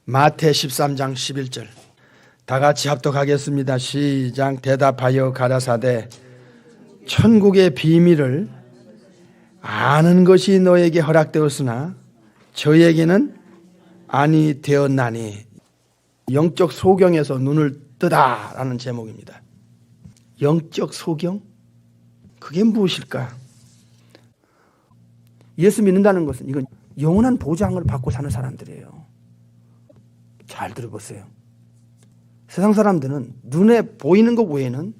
마태 13장 11절 다 같이 합독하겠습니다. 시작. 대답하여 가라사대 천국의 비밀을 아는 것이 너에게 허락되었으나 저에게는 아니 되었나니. 영적 소경에서 눈을 뜨다라는 제목입니다. 영적 소경? 그게 무엇일까? 예수 믿는다는 것은 이건 영원한 보장을 받고 사는 사람들이에요. 잘 들어보세요. 세상 사람들은 눈에 보이는 것 외에는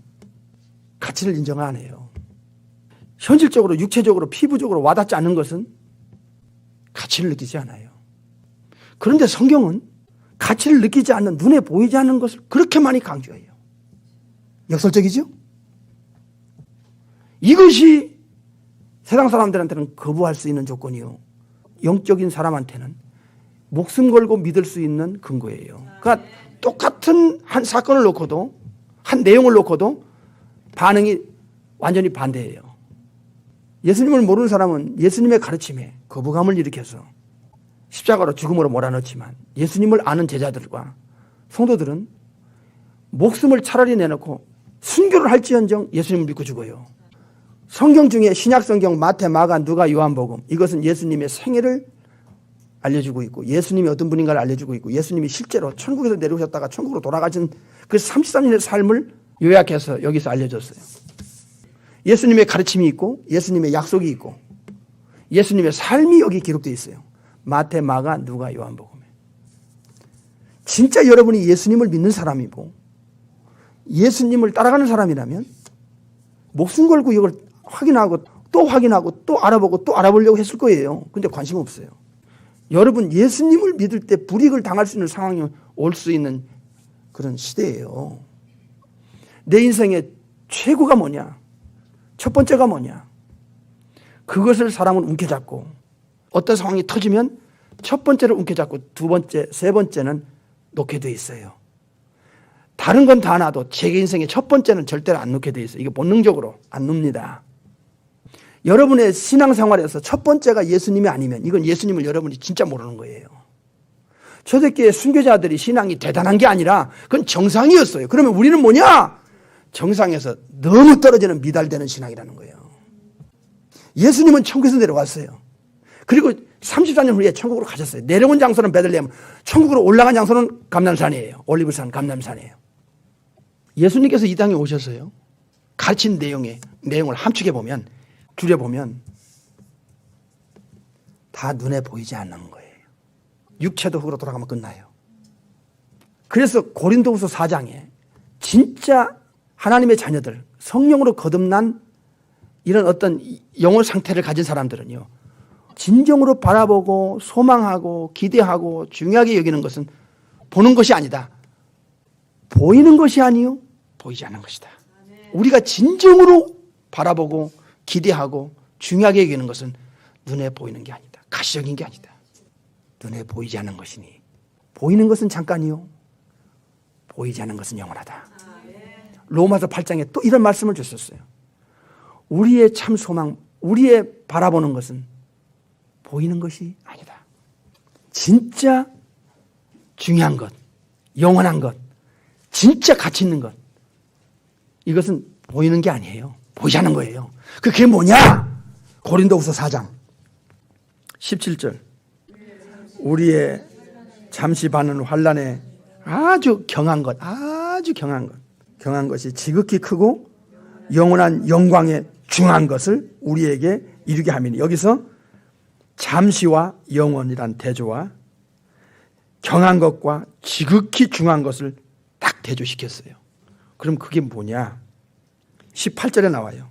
가치를 인정 안 해요. 현실적으로, 육체적으로, 피부적으로 와닿지 않는 것은 가치를 느끼지 않아요. 그런데 성경은 가치를 느끼지 않는, 눈에 보이지 않는 것을 그렇게 많이 강조해요. 역설적이죠? 이것이 세상 사람들한테는 거부할 수 있는 조건이요, 영적인 사람한테는 목숨 걸고 믿을 수 있는 근거예요. 그러니까 똑같은 한 사건을 놓고도, 한 내용을 놓고도 반응이 완전히 반대예요. 예수님을 모르는 사람은 예수님의 가르침에 거부감을 일으켜서 십자가로 죽음으로 몰아넣지만, 예수님을 아는 제자들과 성도들은 목숨을 차라리 내놓고 순교를 할지언정 예수님을 믿고 죽어요. 성경 중에 신약성경 마태, 마가, 누가, 요한복음, 이것은 예수님의 생애를 알려주고 있고, 예수님이 어떤 분인가를 알려주고 있고, 예수님이 실제로 천국에서 내려오셨다가 천국으로 돌아가신 그 33년의 삶을 요약해서 여기서 알려줬어요. 예수님의 가르침이 있고, 예수님의 약속이 있고, 예수님의 삶이 여기 기록되어 있어요. 마태, 마가, 누가, 요한복음에. 진짜 여러분이 예수님을 믿는 사람이고 예수님을 따라가는 사람이라면 목숨 걸고 이걸 확인하고 또 알아보고 또 알아보려고 했을 거예요. 근데 관심 없어요. 여러분, 예수님을 믿을 때 불이익을 당할 수 있는 상황이 올 수 있는 그런 시대예요. 내 인생의 최고가 뭐냐? 첫 번째가 뭐냐? 그것을 사람은 움켜잡고, 어떤 상황이 터지면 첫 번째를 움켜잡고 두 번째, 세 번째는 놓게 돼 있어요. 다른 건 다 놔도 제 인생의 첫 번째는 절대로 안 놓게 돼 있어요. 이게 본능적으로 안 놉니다. 여러분의 신앙생활에서 첫 번째가 예수님이 아니면 이건 예수님을 여러분이 진짜 모르는 거예요. 초대교회 순교자들이 신앙이 대단한 게 아니라 그건 정상이었어요. 그러면 우리는 뭐냐? 정상에서 너무 떨어지는 미달되는 신앙이라는 거예요. 예수님은 천국에서 내려왔어요. 그리고 34년 후에 천국으로 가셨어요. 내려온 장소는 베들레헴, 천국으로 올라간 장소는 감람산이에요. 올리브산, 감람산이에요. 예수님께서 이 땅에 오셔서요, 가르친 내용을 함축해보면, 줄여보면 다 눈에 보이지 않는 거예요. 육체도 흙으로 돌아가면 끝나요. 그래서 고린도후서 4장에 진짜 하나님의 자녀들, 성령으로 거듭난 이런 어떤 영혼 상태를 가진 사람들은요, 진정으로 바라보고 소망하고 기대하고 중요하게 여기는 것은 보는 것이 아니다. 보이는 것이 아니요, 보이지 않는 것이다. 우리가 진정으로 바라보고 기대하고 중요하게 여기는 것은 눈에 보이는 게 아니다. 가시적인 게 아니다. 눈에 보이지 않는 것이니, 보이는 것은 잠깐이요, 보이지 않는 것은 영원하다. 로마서 8장에 또 이런 말씀을 주셨어요. 우리의 참 소망, 우리의 바라보는 것은 보이는 것이 아니다. 진짜 중요한 것, 영원한 것, 진짜 가치 있는 것, 이것은 보이는 게 아니에요. 보이지 않는 거예요. 그게 뭐냐? 고린도후서 4장 17절. 우리의 잠시 받는 환난에 아주 경한 것, 아주 경한 것, 경한 것이 지극히 크고 영원한 영광에 중한 것을 우리에게 이루게 하미니. 여기서 잠시와 영원이란 대조와 경한 것과 지극히 중한 것을 딱 대조시켰어요. 그럼 그게 뭐냐? 18절에 나와요.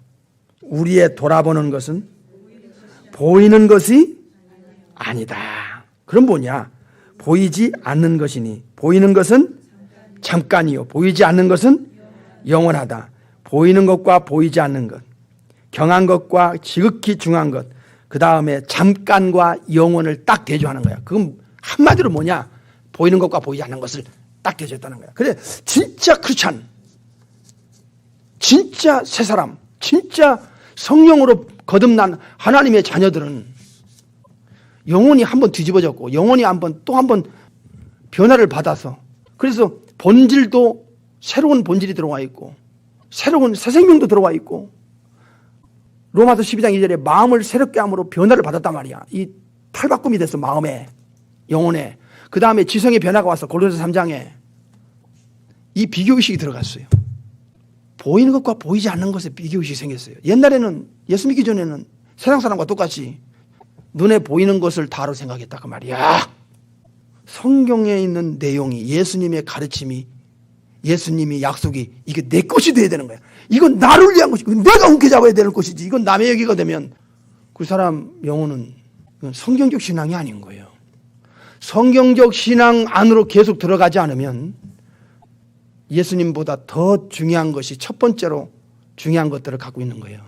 우리의 돌아보는 것은 보이는 것이 아니다. 그럼 뭐냐? 보이지 않는 것이니 보이는 것은 잠깐이요, 보이지 않는 것은 영원하다. 보이는 것과 보이지 않는 것, 경한 것과 지극히 중한 것, 그 다음에 잠깐과 영원을 딱 대조하는 거야. 그건 한마디로 뭐냐? 보이는 것과 보이지 않는 것을 딱 대조했다는 거야. 그래, 진짜 크리스찬, 진짜 새 사람, 진짜 성령으로 거듭난 하나님의 자녀들은 영혼이 한번 뒤집어졌고, 영혼이 또 한 번 변화를 받아서 그래서 본질도 새로운 본질이 들어와 있고 새로운 새 생명도 들어와 있고 로마서 12장 2절에 마음을 새롭게 함으로 변화를 받았단 말이야. 이 탈바꿈이 됐어. 마음에 영혼에. 그 다음에 지성의 변화가 와서 골로새 3장에 이 비교의식이 들어갔어요. 보이는 것과 보이지 않는 것에 비교의식이 생겼어요. 옛날에는 예수 믿기 전에는 세상 사람과 똑같이 눈에 보이는 것을 다로 생각했다 그 말이야. 성경에 있는 내용이 예수님의 가르침이 예수님이 약속이 이게 내 것이 돼야 되는 거야. 이건 나를 위한 것이고 내가 움켜 잡아야 되는 것이지. 이건 남의 얘기가 되면 그 사람 영혼은 성경적 신앙이 아닌 거예요. 성경적 신앙 안으로 계속 들어가지 않으면 예수님보다 더 중요한 것이 첫 번째로 중요한 것들을 갖고 있는 거예요.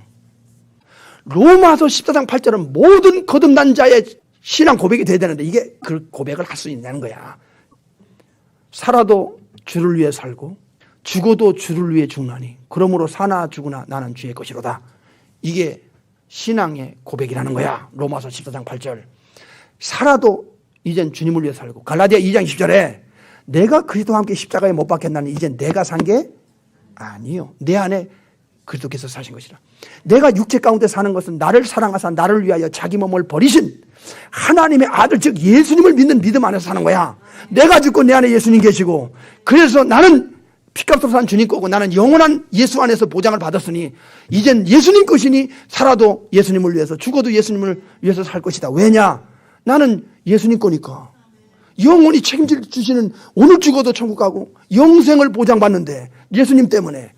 로마서 14장 8절은 모든 거듭난 자의 신앙 고백이 돼야 되는데 이게 그 고백을 할 수 있냐는 거야. 살아도 주를 위해 살고 죽어도 주를 위해 죽나니 그러므로 사나 죽으나 나는 주의 것이로다. 이게 신앙의 고백이라는 거야. 로마서 14장 8절. 살아도 이젠 주님을 위해 살고 갈라디아 2장 10절에 내가 그리스도와 함께 십자가에 못 박혔나니 이젠 내가 산 게 아니요. 내 안에 그리스도께서 사신 것이라. 내가 육체 가운데 사는 것은 나를 사랑하사 나를 위하여 자기 몸을 버리신 하나님의 아들 즉 예수님을 믿는 믿음 안에서 사는 거야. 내가 죽고 내 안에 예수님 계시고 그래서 나는 피값으로 산 주님 거고 나는 영원한 예수 안에서 보장을 받았으니 이젠 예수님 것이니 살아도 예수님을 위해서 죽어도 예수님을 위해서 살 것이다. 왜냐? 나는 예수님 거니까. 영원히 책임질 주시는 오늘 죽어도 천국 가고 영생을 보장받는데 예수님 때문에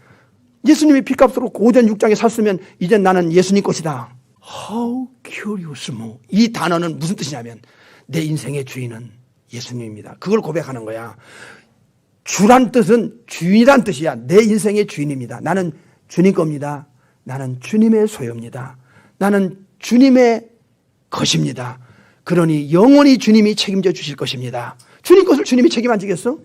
예수님이 피값으로 고전 6장에 샀으면 이젠 나는 예수님 것이다. How curious. 이 단어는 무슨 뜻이냐면 내 인생의 주인은 예수님입니다. 그걸 고백하는 거야. 주란 뜻은 주인이란 뜻이야. 내 인생의 주인입니다. 나는 주님 겁니다. 나는 주님의 소유입니다. 나는 주님의 것입니다. 그러니 영원히 주님이 책임져 주실 것입니다. 주님 것을 주님이 책임 안 지겠어?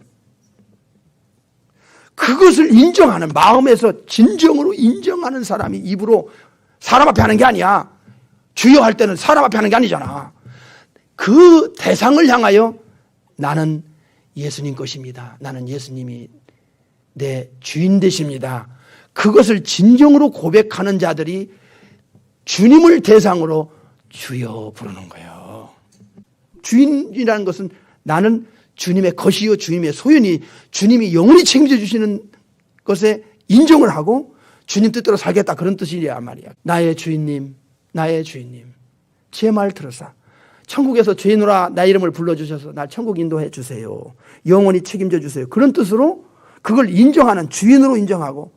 그것을 인정하는 마음에서 진정으로 인정하는 사람이 입으로 사람 앞에 하는 게 아니야. 주여 할 때는 사람 앞에 하는 게 아니잖아. 그 대상을 향하여 나는 예수님 것입니다. 나는 예수님이 내 주인 되십니다. 그것을 진정으로 고백하는 자들이 주님을 대상으로 주여 부르는 거예요. 주인이라는 것은 나는 주님의 것이요 주님의 소유니 주님이 영원히 책임져 주시는 것에 인정을 하고 주님 뜻대로 살겠다 그런 뜻이란 말이야. 나의 주인님 나의 주인님 제 말 들으사 천국에서 죄인으로 나 이름을 불러주셔서 날 천국 인도해 주세요. 영원히 책임져 주세요. 그런 뜻으로 그걸 인정하는 주인으로 인정하고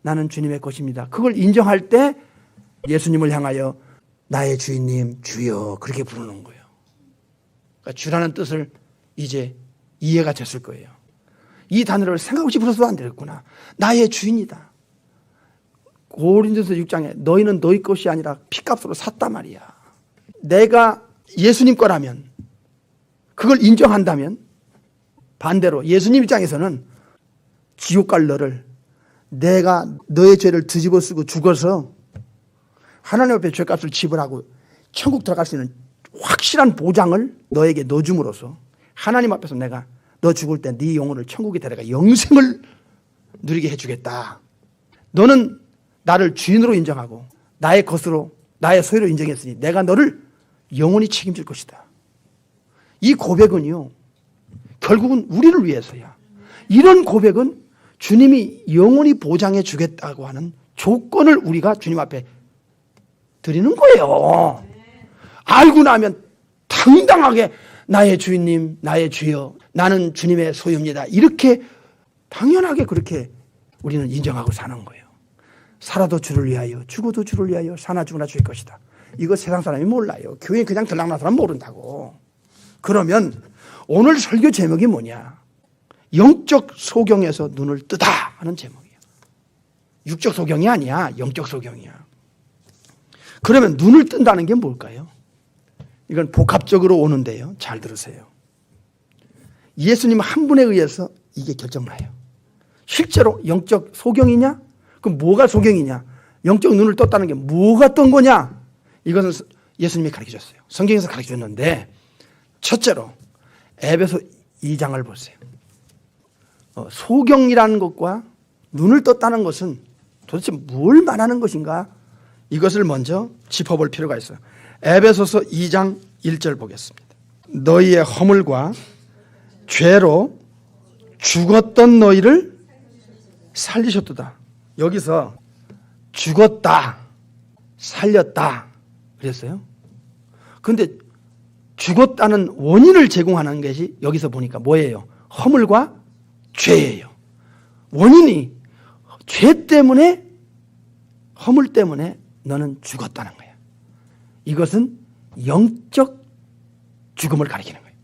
나는 주님의 것입니다. 그걸 인정할 때 예수님을 향하여 나의 주인님 주여 그렇게 부르는 거예요. 그러니까 주라는 뜻을 이제 이해가 됐을 거예요. 이 단어를 생각 없이 불러서도 안 되겠구나. 나의 주인이다. 고린도서 6장에 너희는 너희 것이 아니라 피값으로 샀단 말이야. 내가 예수님 거라면 그걸 인정한다면 반대로 예수님 입장에서는 지옥 갈 너를 내가 너의 죄를 뒤집어 쓰고 죽어서 하나님 앞에 죄값을 지불하고 천국 들어갈 수 있는 확실한 보장을 너에게 넣어줌으로써 하나님 앞에서 내가 너 죽을 때 네 영혼을 천국에 데려가 영생을 누리게 해주겠다. 너는 나를 주인으로 인정하고 나의 것으로 나의 소유로 인정했으니 내가 너를 영원히 책임질 것이다. 이 고백은요 결국은 우리를 위해서야. 이런 고백은 주님이 영원히 보장해 주겠다고 하는 조건을 우리가 주님 앞에 드리는 거예요. 알고 나면 당당하게 나의 주인님 나의 주여 나는 주님의 소유입니다. 이렇게 당연하게 그렇게 우리는 인정하고 사는 거예요. 살아도 주를 위하여 죽어도 주를 위하여 사나 죽으나 주의 것이다. 이거 세상 사람이 몰라요. 교회 그냥 들락난 사람 모른다고. 그러면 오늘 설교 제목이 뭐냐? 영적 소경에서 눈을 뜨다 하는 제목이에요. 육적 소경이 아니야. 영적 소경이야. 그러면 눈을 뜬다는 게 뭘까요? 이건 복합적으로 오는데요. 잘 들으세요. 예수님 한 분에 의해서 이게 결정나요. 실제로 영적 소경이냐? 그럼 뭐가 소경이냐? 영적 눈을 떴다는 게 뭐가 뜬 거냐? 이것은 예수님이 가르쳐줬어요. 성경에서 가르쳐줬는데 첫째로 에베소 2장을 보세요. 소경이라는 것과 눈을 떴다는 것은 도대체 뭘 말하는 것인가? 이것을 먼저 짚어볼 필요가 있어요. 에베소서 2장 1절 보겠습니다. 너희의 허물과 죄로 죽었던 너희를 살리셨도다. 여기서 죽었다, 살렸다 그랬어요. 그런데 죽었다는 원인을 제공하는 것이 여기서 보니까 뭐예요? 허물과 죄예요. 원인이 죄 때문에, 허물 때문에 너는 죽었다는 거야. 이것은 영적 죽음을 가리키는 거예요.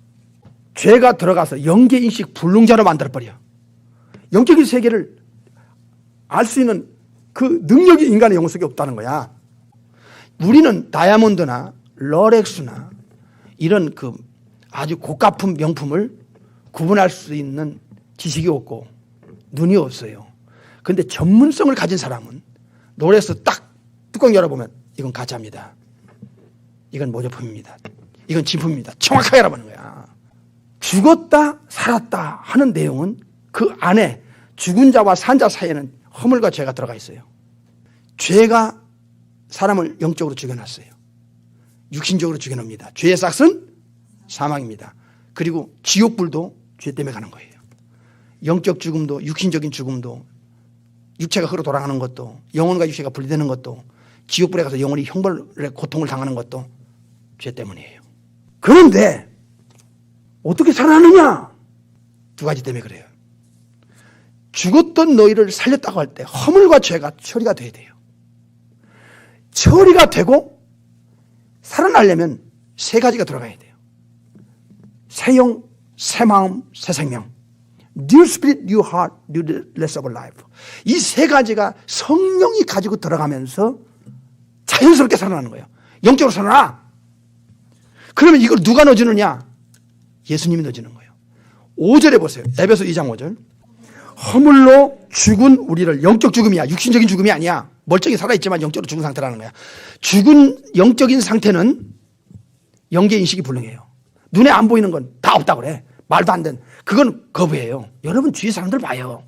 죄가 들어가서 영계인식 불능자로 만들어버려. 영적인 세계를 알 수 있는 그 능력이 인간의 영혼 속에 없다는 거야. 우리는 다이아몬드나 롤렉스나 이런 그 아주 고가품 명품을 구분할 수 있는 지식이 없고 눈이 없어요. 그런데 전문성을 가진 사람은 롤렉스 딱 뚜껑 열어보면 이건 가짜입니다. 이건 모조품입니다. 이건 진품입니다. 정확하게 알아보는 거야. 죽었다 살았다 하는 내용은 그 안에 죽은 자와 산 자 사이에는 허물과 죄가 들어가 있어요. 죄가 사람을 영적으로 죽여놨어요. 육신적으로 죽여놓습니다. 죄의 싹은 사망입니다. 그리고 지옥불도 죄 때문에 가는 거예요. 영적 죽음도 육신적인 죽음도 육체가 흐르 돌아가는 것도 영혼과 육체가 분리되는 것도 지옥불에 가서 영혼이 형벌의 고통을 당하는 것도 죄 때문이에요. 그런데 어떻게 살아나느냐? 두 가지 때문에 그래요. 죽었던 너희를 살렸다고 할 때 허물과 죄가 처리가 돼야 돼요. 처리가 되고 살아나려면 세 가지가 들어가야 돼요. 새 영, 새 마음, 새 생명. New spirit, new heart, new rest of life. 이 세 가지가 성령이 가지고 들어가면서 자연스럽게 살아나는 거예요. 영적으로 살아나. 그러면 이걸 누가 넣어주느냐? 예수님이 넣어주는 거예요. 5절에 보세요. 에베소 2장 5절. 허물로 죽은 우리를, 영적 죽음이야. 육신적인 죽음이 아니야. 멀쩡히 살아있지만 영적으로 죽은 상태라는 거야. 죽은 영적인 상태는 영계 인식이 불능해요. 눈에 안 보이는 건 다 없다고 그래. 말도 안 된. 그건 거부해요. 여러분 주위 사람들 봐요.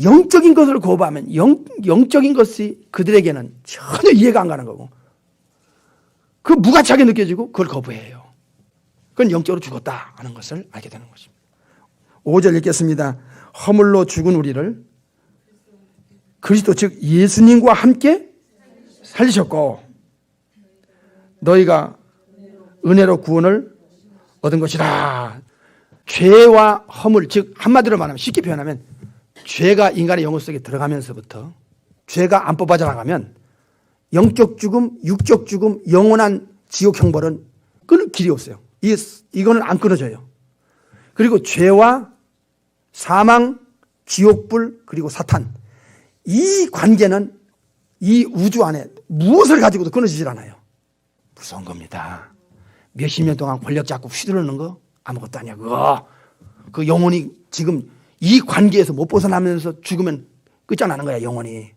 영적인 것을 거부하면 영적인 것이 그들에게는 전혀 이해가 안 가는 거고 그 무가치하게 느껴지고 그걸 거부해요. 그건 영적으로 죽었다 하는 것을 알게 되는 것입니다. 5절 읽겠습니다. 허물로 죽은 우리를 그리스도 즉 예수님과 함께 살리셨고 너희가 은혜로 구원을 얻은 것이라. 죄와 허물, 즉 한마디로 말하면 쉽게 표현하면 죄가 인간의 영혼 속에 들어가면서부터 죄가 안 뽑아져 나가면 영적 죽음, 육적 죽음, 영원한 지옥 형벌은 끊을 길이 없어요. 이거는 안 끊어져요. 그리고 죄와 사망, 지옥불, 그리고 사탄, 이 관계는 이 우주 안에 무엇을 가지고도 끊어지질 않아요. 무서운 겁니다. 몇십 년 동안 권력 잡고 휘두르는 거 아무것도 아니야. 그거 그 영혼이 지금 이 관계에서 못 벗어나면서 죽으면 끝장나는 거야. 영혼이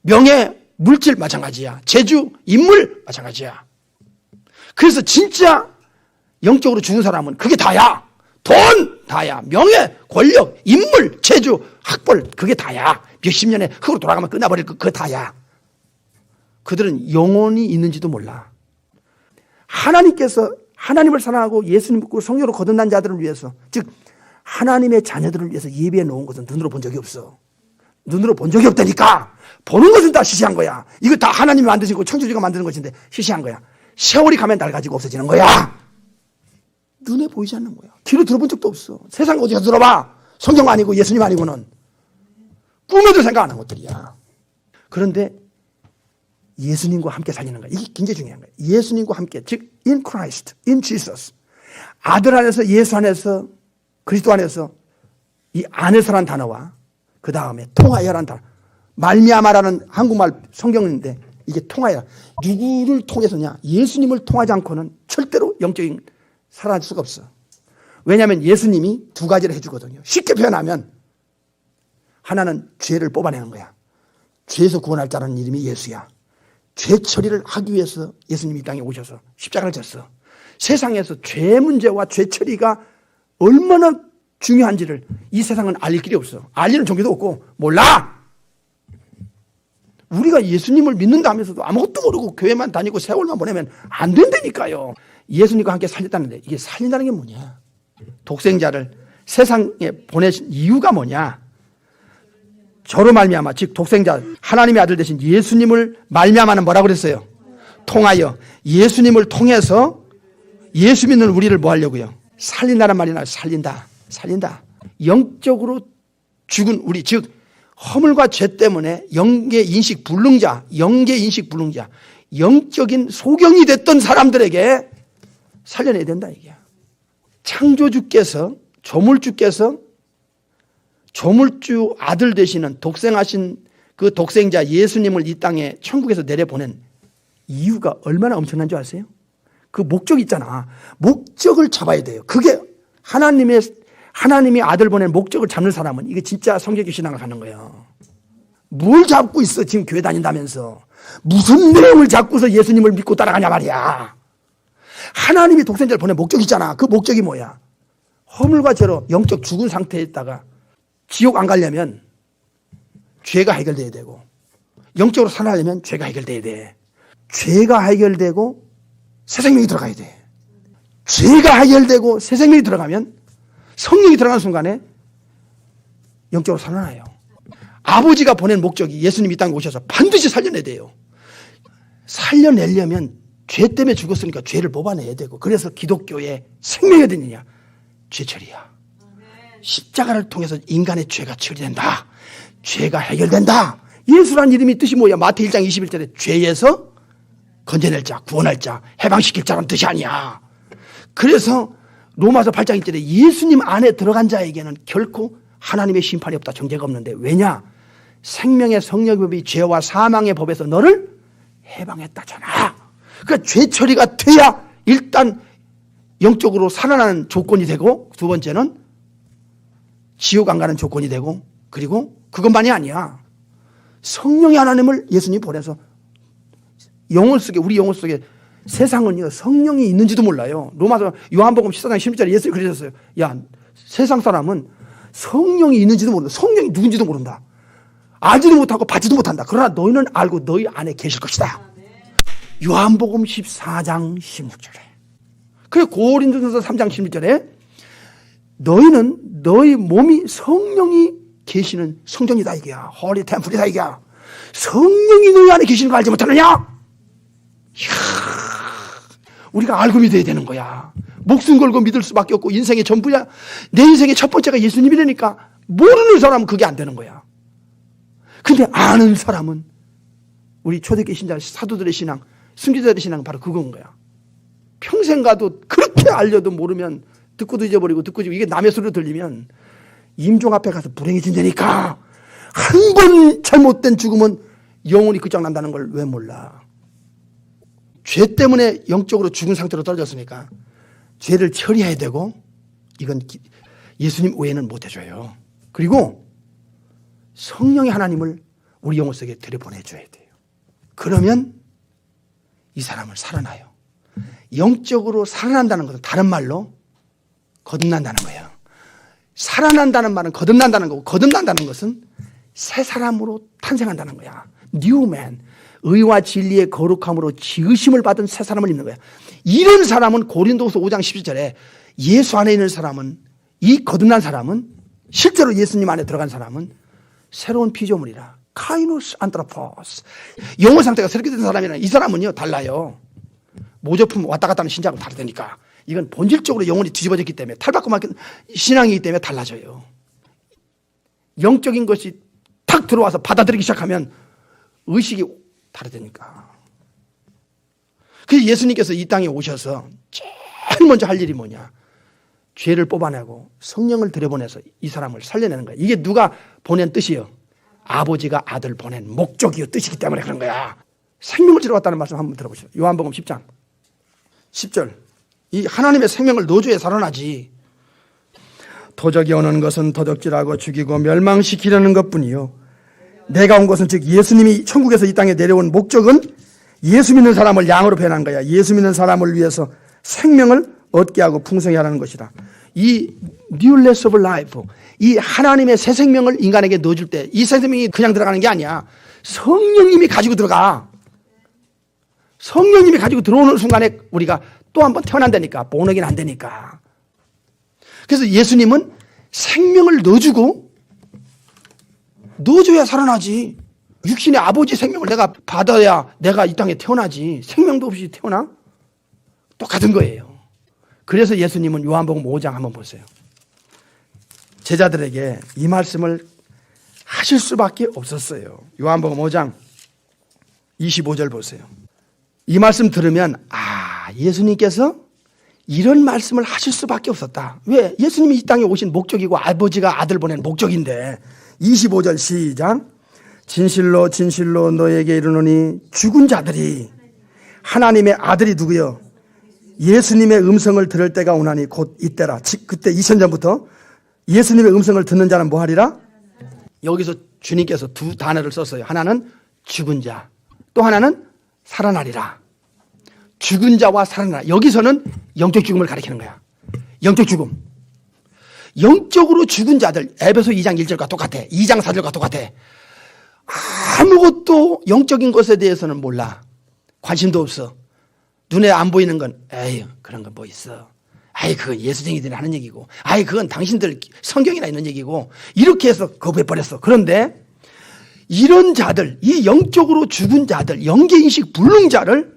명예, 물질 마찬가지야. 재주, 인물 마찬가지야. 그래서 진짜 영적으로 죽은 사람은 그게 다야. 돈 다야. 명예, 권력, 인물, 재주, 학벌 그게 다야. 몇십 년에 흙으로 돌아가면 끝나버릴 그거 다야. 그들은 영혼이 있는지도 몰라. 하나님께서 하나님을 사랑하고 예수님 믿고 성령으로 거듭난 자들을 위해서, 즉 하나님의 자녀들을 위해서 예비해 놓은 것은 눈으로 본 적이 없어. 눈으로 본 적이 없다니까. 보는 것은 다 시시한 거야. 이거 다 하나님이 만드시고 창조주가 만드는 것인데 시시한 거야. 세월이 가면 날 가지고 없어지는 거야. 눈에 보이지 않는 거야. 귀로 들어본 적도 없어. 세상 어디서 들어봐. 성경 아니고 예수님 아니고는 꿈에도 생각 안 한 것들이야. 그런데 예수님과 함께 살리는 거야. 이게 굉장히 중요한 거야. 예수님과 함께, 즉 in Christ, in Jesus. 아들 안에서, 예수 안에서, 그리스도 안에서, 이 안에서란 단어와 그 다음에 통하여란 단어, 말미암아라는 한국말 성경인데 이게 통하여. 누구를 통해서냐? 예수님을 통하지 않고는 절대로 영적인 살아날 수가 없어. 왜냐하면 예수님이 두 가지를 해주거든요. 쉽게 표현하면 하나는 죄를 뽑아내는 거야. 죄에서 구원할 자라는 이름이 예수야. 죄 처리를 하기 위해서 예수님이 이 땅에 오셔서 십자가를 졌어. 세상에서 죄 문제와 죄 처리가 얼마나 중요한지를 이 세상은 알릴 길이 없어. 알리는 종교도 없고 몰라. 우리가 예수님을 믿는다 하면서도 아무것도 모르고 교회만 다니고 세월만 보내면 안 된다니까요. 예수님과 함께 살렸다는데 이게 살린다는 게 뭐냐? 독생자를 세상에 보내신 이유가 뭐냐? 저로 말미암아, 즉 독생자 하나님의 아들 되신 예수님을 말미암아는 뭐라고 그랬어요? 통하여. 예수님을 통해서 예수 믿는 우리를 뭐 하려고요? 살린다는 말이 나와요. 살린다. 영적으로 죽은 우리, 즉 허물과 죄 때문에 영계인식 불능자, 영적인 소경이 됐던 사람들에게 살려내야 된다 이게. 창조주께서, 조물주 아들 되시는 독생하신 그 독생자 예수님을 이 땅에 천국에서 내려보낸 이유가 얼마나 엄청난 줄 아세요? 그 목적이 있잖아. 목적을 잡아야 돼요. 그게 하나님이 아들 보낸 목적을 잡는 사람은 이게 진짜 성경적 신앙을 하는 거예요. 뭘 잡고 있어 지금 교회 다닌다면서. 무슨 내용을 잡고서 예수님을 믿고 따라가냐 말이야. 하나님이 독생자를 보낸 목적이 있잖아. 그 목적이 뭐야? 허물과 죄로 영적 죽은 상태에 있다가 지옥 안 가려면 죄가 해결돼야 되고, 영적으로 살아가려면 죄가 해결돼야 돼. 죄가 해결되고 새 생명이 들어가야 돼. 죄가 해결되고 새 생명이 들어가면, 성령이 들어가는 순간에 영적으로 살아나요. 아버지가 보낸 목적이 예수님이 이 땅에 오셔서 반드시 살려내야 돼요. 살려내려면 죄 때문에 죽었으니까 죄를 뽑아내야 되고, 그래서 기독교의 생명이 어디냐? 죄처리야. 십자가를 통해서 인간의 죄가 처리된다. 죄가 해결된다. 예수란 이름이 뜻이 뭐야? 마태 1장 21절에 죄에서 건져낼 자, 구원할 자, 해방시킬 자란 뜻이 아니야. 그래서 로마서 8장 1절에 예수님 안에 들어간 자에게는 결코 하나님의 심판이 없다. 정죄가 없는데 왜냐? 생명의 성령법이 죄와 사망의 법에서 너를 해방했다잖아. 그러니까 죄 처리가 돼야 일단 영적으로 살아나는 조건이 되고, 두 번째는 지옥 안 가는 조건이 되고, 그리고 그것만이 아니야. 성령의 하나님을 예수님이 보내서 우리 영혼 속에 세상은요, 성령이 있는지도 몰라요. 로마서 요한복음 14장 16절에 예수님이 그러셨어요. 야, 세상 사람은 성령이 있는지도 모른다. 성령이 누군지도 모른다. 알지도 못하고 받지도 못한다. 그러나 너희는 알고 너희 안에 계실 것이다. 요한복음 14장 16절에. 그래 고린도전서 3장 16절에 너희는 너희 몸이 성령이 계시는 성전이다 이게야. 홀리 템플이다 이게야. 성령이 너희 안에 계시는 거 알지 못하느냐? 이야, 우리가 알고 믿어야 되는 거야. 목숨 걸고 믿을 수밖에 없고 인생의 전부야. 내 인생의 첫 번째가 예수님이라니까 모르는 사람은 그게 안 되는 거야. 근데 아는 사람은 우리 초대교회 신자 사도들의 신앙, 순교자들의 신앙은 바로 그건 거야. 평생 가도 그렇게 알려도 모르면 듣고도 잊어버리고 이게 남의 소리로 들리면 임종 앞에 가서 불행해진다니까. 한 번 잘못된 죽음은 영혼이 끝장난다는 걸 왜 몰라. 죄 때문에 영적으로 죽은 상태로 떨어졌으니까 죄를 처리해야 되고, 이건 예수님 외에는 못 해줘요. 그리고 성령의 하나님을 우리 영혼 속에 들여보내줘야 돼요. 그러면 이 사람은 살아나요. 영적으로 살아난다는 것은 다른 말로 거듭난다는 거예요. 살아난다는 말은 거듭난다는 거고, 거듭난다는 것은 새 사람으로 탄생한다는 거야. New man. 의와 진리의 거룩함으로 지으심을 받은 새 사람을 입는 거야. 이런 사람은 고린도후서 5장 17절에 예수 안에 있는 사람은, 이 거듭난 사람은, 실제로 예수님 안에 들어간 사람은 새로운 피조물이라. 카이노스 안트로포스. 영혼 상태가 새롭게 된 사람이랑 이 사람은요 달라요. 모조품 왔다 갔다 하는 신자하고 다르다니까. 이건 본질적으로 영혼이 뒤집어졌기 때문에, 탈바꿈한 신앙이기 때문에 달라져요. 영적인 것이 탁 들어와서 받아들이기 시작하면 의식이 다르다니까. 그래서 예수님께서 이 땅에 오셔서 제일 먼저 할 일이 뭐냐? 죄를 뽑아내고 성령을 들여보내서 이 사람을 살려내는 거야. 이게 누가 보낸 뜻이요? 아버지가 아들 보낸 목적이요, 뜻이기 때문에 그런 거야. 생명을 주러 왔다는 말씀 한번 들어보시죠. 요한복음 10장 10절. 이 하나님의 생명을 넣어줘야 살아나지. 도적이 오는 것은 도적질하고 죽이고 멸망시키려는 것뿐이요, 내가 온 것은, 즉 예수님이 천국에서 이 땅에 내려온 목적은 예수 믿는 사람을 양으로 변한 거야. 예수 믿는 사람을 위해서 생명을 얻게 하고 풍성히 하라는 것이라. 이 newness of life, 이 하나님의 새 생명을 인간에게 넣어줄 때 이 새 생명이 그냥 들어가는 게 아니야. 성령님이 가지고 들어가. 성령님이 가지고 들어오는 순간에 우리가 또 한 번 태어난다니까. 본어긴 안 되니까. 그래서 예수님은 생명을 넣어줘야 살아나지. 육신의 아버지 생명을 내가 받아야 내가 이 땅에 태어나지. 생명도 없이 태어나? 똑같은 거예요. 그래서 예수님은 요한복음 5장 한번 보세요. 제자들에게 이 말씀을 하실 수밖에 없었어요. 요한복음 5장 25절 보세요. 이 말씀 들으면 예수님께서 이런 말씀을 하실 수밖에 없었다. 왜? 예수님이 이 땅에 오신 목적이고 아버지가 아들 보낸 목적인데. 25절 시작. 진실로 진실로 너에게 이르노니 죽은 자들이 하나님의 아들이 누구요? 예수님의 음성을 들을 때가 오나니 곧 이때라. 그때 2000년부터 예수님의 음성을 듣는 자는 뭐 하리라? 여기서 주님께서 두 단어를 썼어요. 하나는 죽은 자, 또 하나는 살아나리라. 죽은 자와 살아나라. 여기서는 영적 죽음을 가리키는 거야. 영적 죽음. 영적으로 죽은 자들, 에베소 2장 1절과 똑같아. 2장 4절과 똑같아. 아무것도 영적인 것에 대해서는 몰라. 관심도 없어. 눈에 안 보이는 건 에이 그런 건 뭐 있어. 아이 그건 예수쟁이들이 하는 얘기고, 아이 그건 당신들 성경이나 있는 얘기고, 이렇게 해서 거부해버렸어. 그런데 이런 자들, 이 영적으로 죽은 자들, 영계인식 불능자를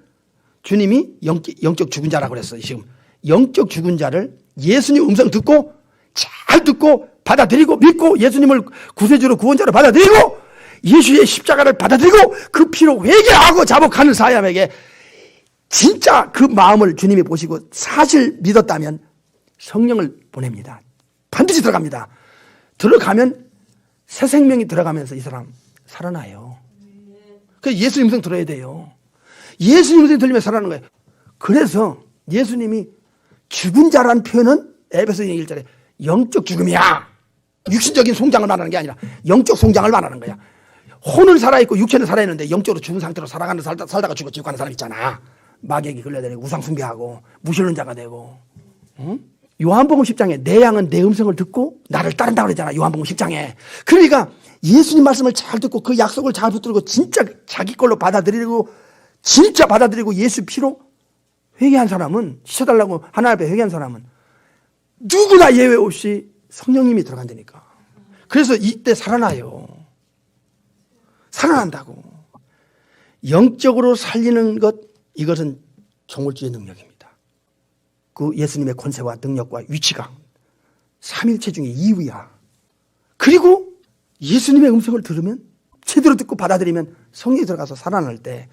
주님이 영적 죽은 자라고 그랬어요. 지금 영적 죽은 자를 예수님 음성 듣고 잘 듣고 받아들이고 믿고 예수님을 구세주로 구원자로 받아들이고 예수의 십자가를 받아들이고 그 피로 회개하고 자복하는 사람에게 진짜 그 마음을 주님이 보시고 사실 믿었다면 성령을 보냅니다. 반드시 들어갑니다. 들어가면 새 생명이 들어가면서 이 사람 살아나요. 그래서 예수님 음성 들어야 돼요. 예수님 음성 들리면 살아나는 거예요. 그래서 예수님이 죽은 자라는 표현은 에베소 1절에 영적 죽음이야. 육신적인 송장을 말하는 게 아니라 영적 송장을 말하는 거야. 혼은 살아있고 육체는 살아있는데 영적으로 죽은 상태로 살다가 죽어 지옥 가는 사람 있잖아. 마귀에게 걸려다니고 우상 숭배하고 무시하는 자가 되고. 응? 요한복음 10장에 내 양은 내 음성을 듣고 나를 따른다고 그랬잖아. 요한복음 10장에. 그러니까 예수님 말씀을 잘 듣고 그 약속을 잘 붙들고 진짜 자기 걸로 받아들이고 진짜 받아들이고 예수 피로 회개한 사람은, 씻어달라고 하나님 앞에 회개한 사람은 누구나 예외 없이 성령님이 들어간다니까. 그래서 이때 살아나요. 살아난다고. 영적으로 살리는 것, 이것은 종을주의 능력입니다. 그 예수님의 권세와 능력과 위치가 삼일체 중에 2위야. 그리고 예수님의 음성을 들으면, 제대로 듣고 받아들이면 성령이 들어가서 살아날 때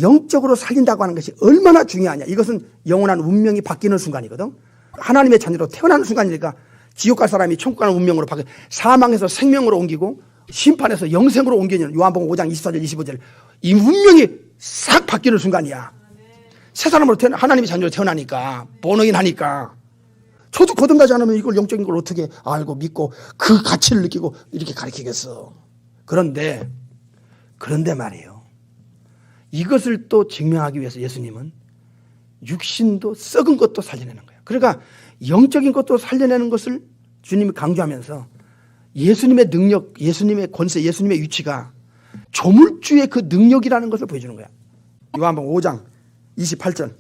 영적으로 살린다고 하는 것이 얼마나 중요하냐. 이것은 영원한 운명이 바뀌는 순간이거든. 하나님의 자녀로 태어나는 순간이니까 지옥 갈 사람이 천국 가는 운명으로 바뀌어 사망에서 생명으로 옮기고 심판에서 영생으로 옮기는 요한복음 5장 24절 25절 이 운명이 싹 바뀌는 순간이야. 새 사람으로 하나님의 자녀로 태어나니까 본어인 하니까. 저도 거듭나지 않으면 이걸 영적인 걸 어떻게 알고 믿고 그 가치를 느끼고 이렇게 가르치겠어. 그런데 말이에요. 이것을 또 증명하기 위해서 예수님은 육신도 썩은 것도 살려내는 거예요. 그러니까 영적인 것도 살려내는 것을 주님이 강조하면서 예수님의 능력, 예수님의 권세, 예수님의 위치가 조물주의 그 능력이라는 것을 보여주는 거야. 요한복음 5장 28절.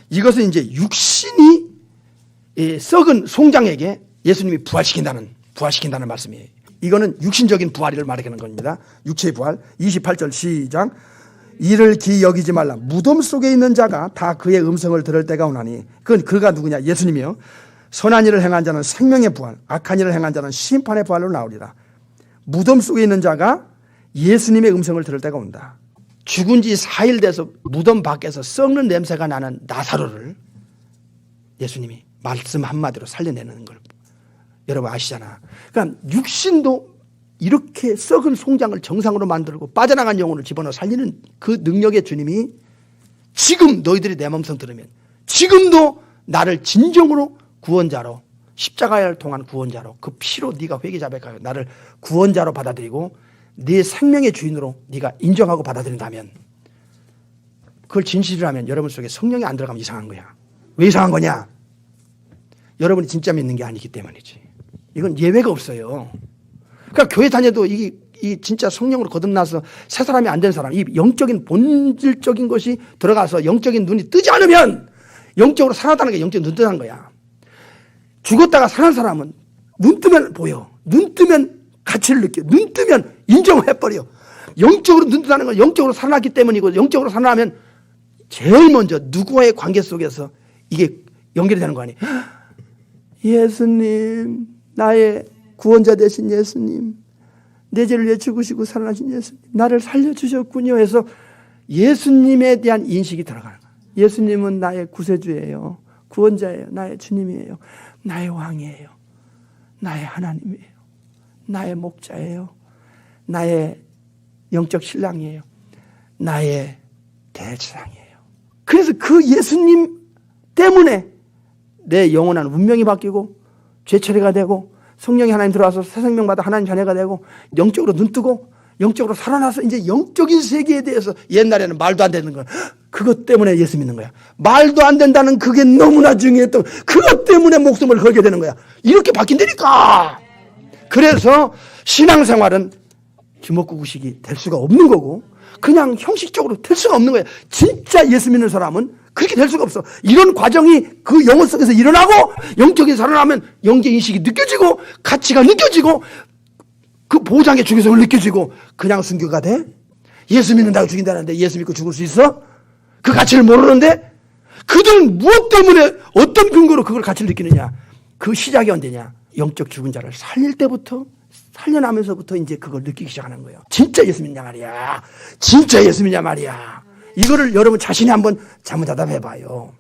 이것은 이제 육신이 썩은 송장에게 예수님이 부활시킨다는 말씀이에요. 이거는 육신적인 부활을 말하는 겁니다. 육체의 부활. 28절 시작. 이를 기이 여기지 말라. 무덤 속에 있는 자가 다 그의 음성을 들을 때가 오나니. 그가 누구냐? 예수님이요. 선한 일을 행한 자는 생명의 부활, 악한 일을 행한 자는 심판의 부활로 나오리라. 무덤 속에 있는 자가 예수님의 음성을 들을 때가 온다. 죽은 지 4일 돼서 무덤 밖에서 썩는 냄새가 나는 나사로를 예수님이 말씀 한마디로 살려내는 걸 여러분 아시잖아. 그러니까 육신도 이렇게 썩은 송장을 정상으로 만들고 빠져나간 영혼을 집어넣어 살리는 그 능력의 주님이 지금 너희들이 내 음성 들으면 지금도 나를 진정으로 구원자로, 십자가를 통한 구원자로, 그 피로 네가 회개 자백하여 나를 구원자로 받아들이고 네 생명의 주인으로 네가 인정하고 받아들인다면, 그걸 진실이라면 여러분 속에 성령이 안 들어가면 이상한 거야. 왜 이상한 거냐? 여러분이 진짜 믿는 게 아니기 때문이지. 이건 예외가 없어요. 그러니까 교회 다녀도 이 진짜 성령으로 거듭나서 새 사람이 안 된 사람, 이 영적인 본질적인 것이 들어가서 영적인 눈이 뜨지 않으면 영적으로 살아다는 게 영적인 눈 뜨는 거야. 죽었다가 사는 사람은 눈 뜨면 보여. 눈 뜨면 가치를 느껴. 눈 뜨면 인정을 해버려. 영적으로 눈 뜨는 건 영적으로 살아났기 때문이고, 영적으로 살아나면 제일 먼저 누구와의 관계 속에서 이게 연결이 되는 거 아니에요. 예수님, 나의 구원자 되신 예수님, 내 죄를 위해 죽으시고 살아나신 예수님, 나를 살려주셨군요 해서 예수님에 대한 인식이 들어가는 거예요. 예수님은 나의 구세주예요. 구원자예요. 나의 주님이에요. 나의 왕이에요. 나의 하나님이에요. 나의 목자예요. 나의 영적 신랑이에요. 나의 대제사장이에요. 그래서 그 예수님 때문에 내 영원한 운명이 바뀌고 죄 처리가 되고 성령이 하나님 들어와서 새 생명받아 하나님 자녀가 되고 영적으로 눈뜨고 영적으로 살아나서 이제 영적인 세계에 대해서 옛날에는 말도 안 되는 거야. 그것 때문에 예수 믿는 거야. 말도 안 된다는 그게 너무나 중요했던 그것 때문에 목숨을 걸게 되는 거야. 이렇게 바뀐다니까. 그래서 신앙생활은 주먹구구식이 될 수가 없는 거고 그냥 형식적으로 될 수가 없는 거야. 진짜 예수 믿는 사람은 그렇게 될 수가 없어. 이런 과정이 그 영혼 속에서 일어나고 영적인 살아나면 영적 인식이 느껴지고 가치가 느껴지고 그 보장의 중요성을 느껴지고 그냥 순교가 돼? 예수 믿는다고 죽인다는데 예수 믿고 죽을 수 있어? 그 가치를 모르는데 그들은 무엇 때문에 어떤 근거로 그걸 가치를 느끼느냐? 그 시작이 언제냐? 영적 죽은 자를 살릴 때부터 살려나면서부터 이제 그걸 느끼기 시작하는 거예요. 진짜 예수 믿냐 말이야. 진짜 예수 믿냐 말이야. 이거를 여러분 자신이 한번 자문자답 해봐요.